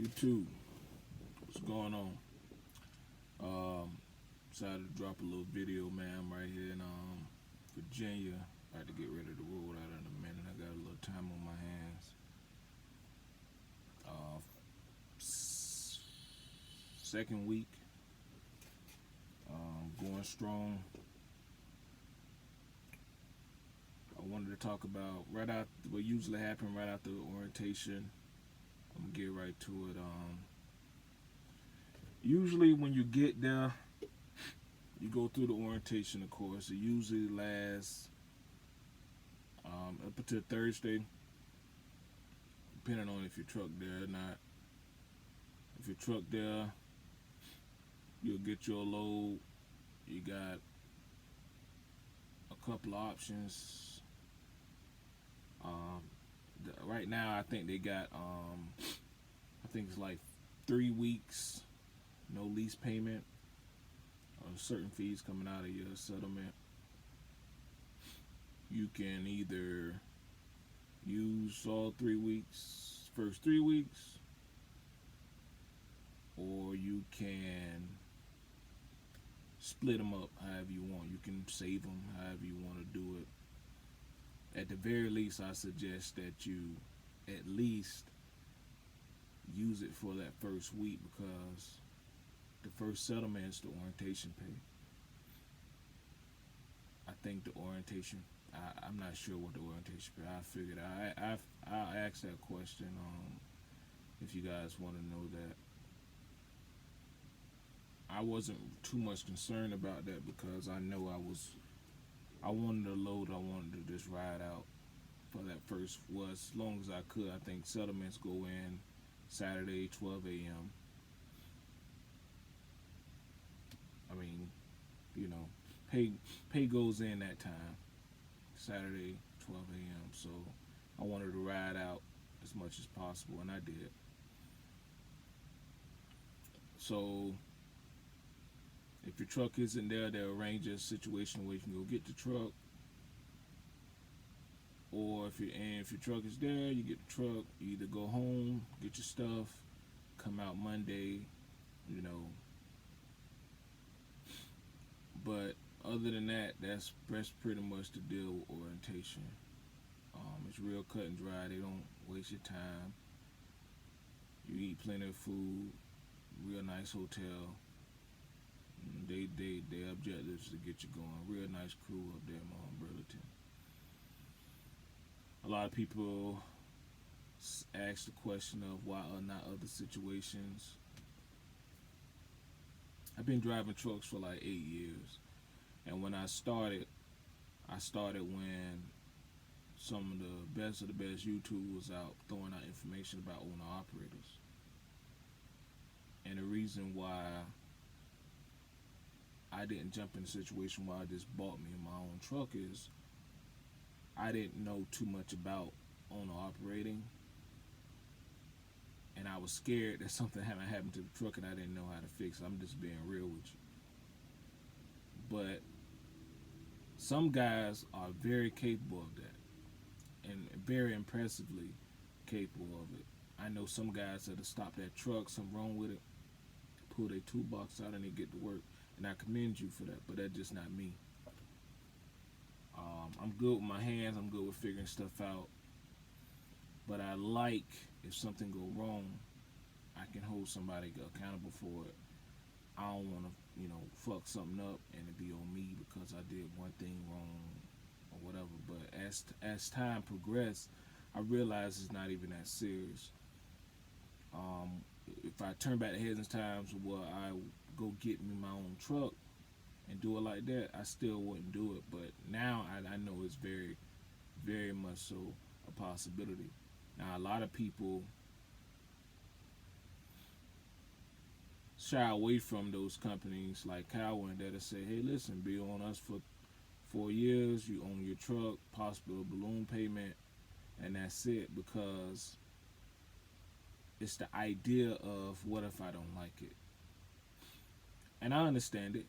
YouTube, what's going on? Decided to drop a little video, man. I'm right here in Virginia. About to get ready to roll out in a minute. I got a little time on my hands. Uh, Second week, going strong. I wanted to talk about right out what usually happen right after orientation. I'm gonna get right to it. Usually when you get there, you go through the orientation, of course. It usually lasts up until Thursday, depending on if your truck there or not. If your truck there, you'll get your load. You got a couple of options. Right now, I think they got, I think it's like 3 weeks, no lease payment, or certain fees coming out of your settlement. You can either use all 3 weeks, first 3 weeks, or you can split them up however you want. You can save them however you want to do it. At the very least, I suggest that you at least use it for that first week, because the first settlement is the orientation pay. I think the orientation, I'm not sure what the orientation pay. I figured I'll ask that question if you guys want to know that. I wasn't too much concerned about that because I know I wanted to load. I wanted to just ride out for that first, well, as long as I could. I think settlements go in Saturday 12 a.m. I mean, you know, pay goes in that time, Saturday 12 a.m. So I wanted to ride out as much as possible, and I did. So if your truck isn't there, they'll arrange a situation where you can go get the truck. Or if your truck is there, you get the truck. You either go home, get your stuff, come out Monday, you know. But other than that, that's pretty much the deal with orientation. It's real cut and dry. They don't waste your time. You eat plenty of food, real nice hotel. Their objectives to get you going. Real nice crew up there in Burlington. A lot of people ask the question of why are not other situations. I've been driving trucks for like 8 years, and when I started when some of the best YouTube was out throwing out information about owner operators. And the reason why I didn't jump in a situation where I just bought me my own truck is I didn't know too much about owner operating, and I was scared that something hadn't happened to the truck and I didn't know how to fix it. I'm just being real with you. But some guys are very capable of that, and very impressively capable of it. I know some guys that'll stop that truck, something wrong with it, pull their toolbox out and they get to work. And I commend you for that, but that's just not me. I'm good with my hands. I'm good with figuring stuff out. But I like, if something go wrong, I can hold somebody accountable for it. I don't want to, fuck something up and it be on me because I did one thing wrong or whatever. But as time progressed, I realized it's not even that serious. If I turn back the heads and times where I go get me my own truck and do it like that, I still wouldn't do it. But now I know it's very, very much so a possibility. Now a lot of people shy away from those companies like Cowan that'll say, hey, listen, be on us for 4 years, you own your truck, possible balloon payment, and that's it, because it's the idea of what if I don't like it. And I understand it,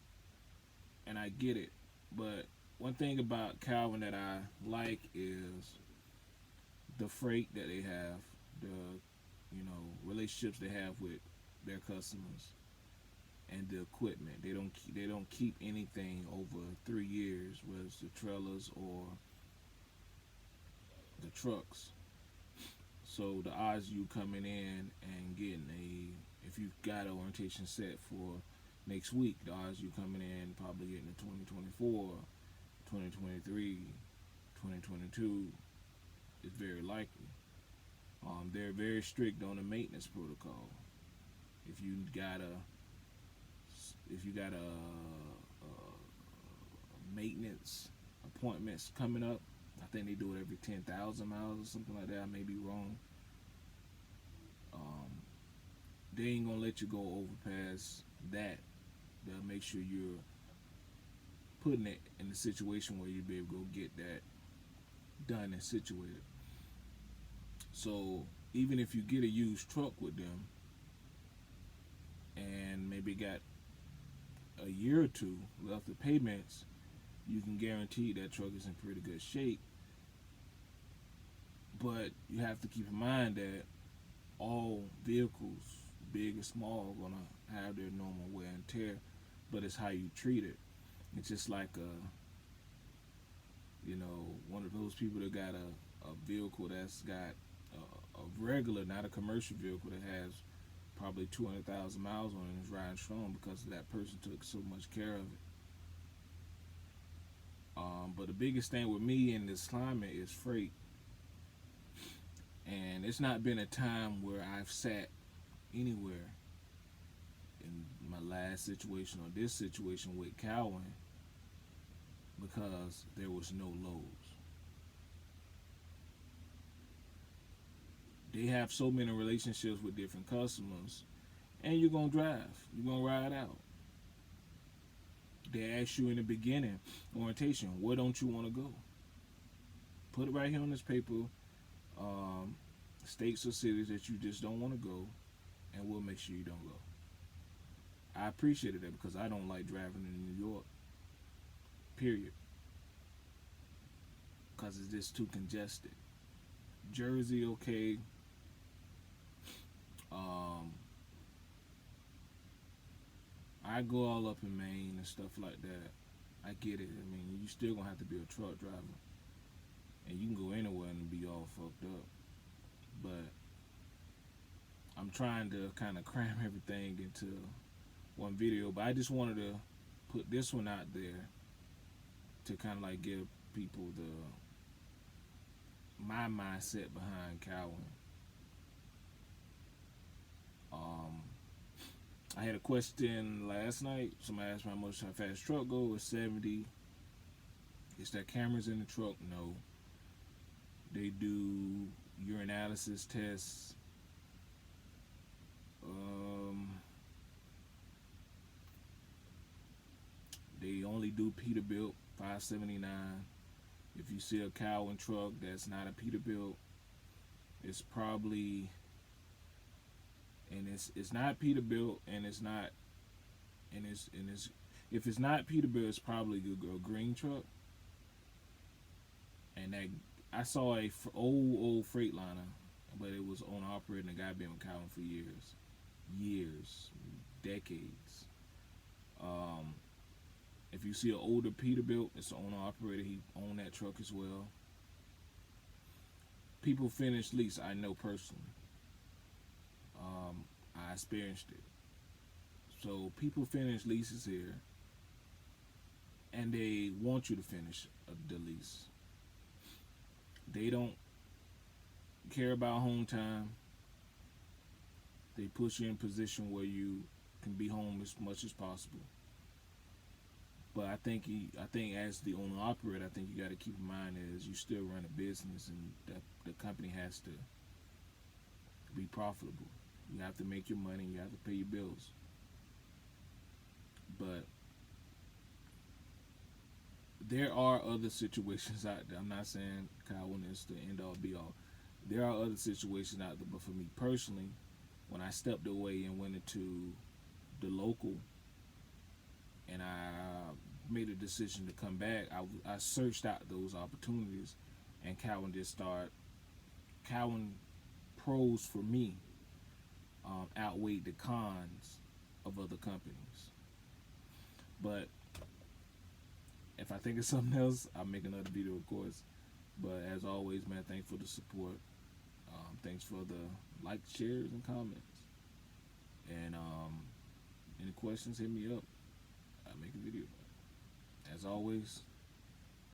and I get it, but one thing about Calvin that I like is the freight that they have, the relationships they have with their customers and the equipment. They don't keep anything over 3 years, whether it's the trailers or the trucks. So the odds of you coming in and getting if you got an orientation set for next week, the odds of you coming in probably getting a 2024, 2023, 2022 is very likely. They're very strict on the maintenance protocol. If you got a maintenance appointments coming up, I think they do it every 10,000 miles or something like that. I may be wrong. They ain't gonna let you go over past that. They'll make sure you're putting it in a situation where you'll be able to go get that done and situated. So even if you get a used truck with them and maybe got a year or two left of payments, you can guarantee that truck is in pretty good shape. But you have to keep in mind that all vehicles, big and small, are gonna have their normal wear and tear, but it's how you treat it. It's just like one of those people that got a vehicle that's got a regular, not a commercial vehicle that has probably 200,000 miles on it and is riding strong because that person took so much care of it. But the biggest thing with me in this climate is freight. And it's not been a time where I've sat anywhere in my last situation or this situation with Cowan because there was no loads. They have so many relationships with different customers, and you're going to drive. You're going to ride out. They ask you in the beginning, orientation, where don't you want to go? Put it right here on this paper, states or cities that you just don't want to go, and we'll make sure you don't go. I appreciated that because I don't like driving in New York, period, because it's just too congested. Jersey, okay. I go all up in Maine and stuff like that. I get it. I mean, you still gonna have to be a truck driver, and you can go anywhere and be all fucked up. But I'm trying to kind of cram everything into one video. But I just wanted to put this one out there to kind of like give people my mindset behind Cowan. I had a question last night. Somebody asked me how much how fast truck go. It's 70. Is there cameras in the truck? No. They do urinalysis tests. They only do Peterbilt, $579. If you see a Cowan truck that's not a Peterbilt, it's probably, and it's not Peterbilt, and it's not, and it's if it's not Peterbilt, it's probably a green truck. And that I saw a old Freightliner, but it was owner operated, and the guy been with Cowan for years, decades. If you see an older Peterbilt, it's the owner operator. He owned that truck as well. People finish lease, I know personally. I experienced it. So people finish leases here, and they want you to finish the lease. They don't care about home time. They put you in a position where you can be home as much as possible. But I think as the owner operator, I think you got to keep in mind is you still run a business, and that the company has to be profitable. You have to make your money. You have to pay your bills. But there are other situations out there. I'm not saying Cowan is the end all be all. There are other situations out there. But for me personally, when I stepped away and went into the local, and I made a decision to come back, I searched out those opportunities, and Cowan just started. Cowan pros for me. outweighed the cons of other companies. But if I think of something else, I'll make another video, of course. But as always, man, thanks for the support. Thanks for the likes, shares, and comments. And any questions, hit me up. I'll make a video. As always,